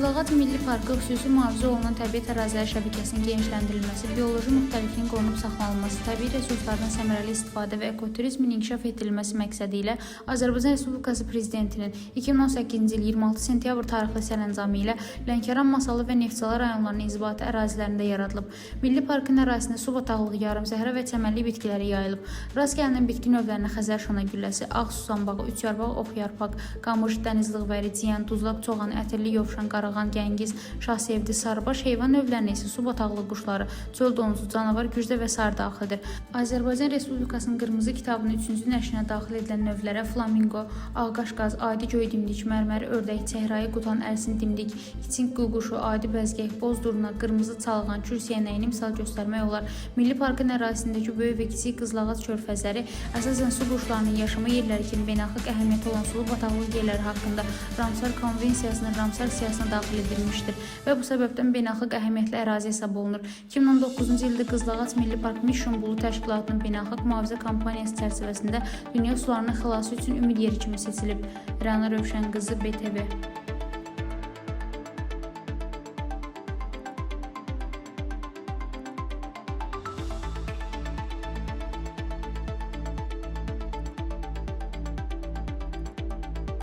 Qızılağac Milli Parkı xüsusi mühafizə olunan təbii ərazilər şəbəkəsinin genişləndirilməsi, bioloji müxtəlifliyin qorunub saxlanılması, təbii resurslardan səmərəli istifadə və ekoturizmin inkişaf etdirilməsi məqsədi ilə Azərbaycan Respublikası Prezidentinin 2018-ci il 26 sentyabr tarixli sərəncamı ilə Lənkəran, Masallı və Neftçala rayonlarının inzibati ərazilərində yaradılıb. Milli Parkın ərazisində su bataqlığı, yarımsəhra və çəmənlik bitkiləri yayılıb. Rast gəlinən bitki növlərinə Xəzər şana gülləsi, ağ susam bağı, üç yarpaq, ox yarpaq, qamış, dəniz lığbəri, ciyan, duzlaq, çoğan, ətirli, yovşan, qarağan, gəngiz, şahsevdi, sarıbaş, heyvan növlərinə isə su bataqlı quşları, çöl donuzu, canavar, gücdə və sarı daxildir. Azərbaycan Respublikasının Qırmızı kitabının 3-cü nəşrinə daxil edilən növlərə flamingo, ağqaşqaz, adi göy dimdik, mərmər, ördək, çəhrayı, qutan, əlsin dimdik, kiçik qu-quşu, adi bəzgək, boz durna, qırmızı çalğan, kürsiyənəyini misal göstərmək olar. Milli Parkın ərazisindəki böyük və kiçik Qızılağac körfəzləri əsasən su quşlarının yaşama yerləri kimi beynəlxalq əhəmiyyəti olan sulu bataqlıq yerləri haqqında Ramsar Konvensiyasının Ramsar siyasətine daxil edilmişdir və bu səbəbdən beynəlxalq əhəmiyyətli ərazi hesab olunur. 2019-cu ildə Qızılağac Milli Park Mission Blue təşkilatının beynəlxalq mühafizə kampaniyası çərçivəsində dünya sularının xilası üçün ümid yeri kimi seçilib. Rəna Rövşənqızı, BTV.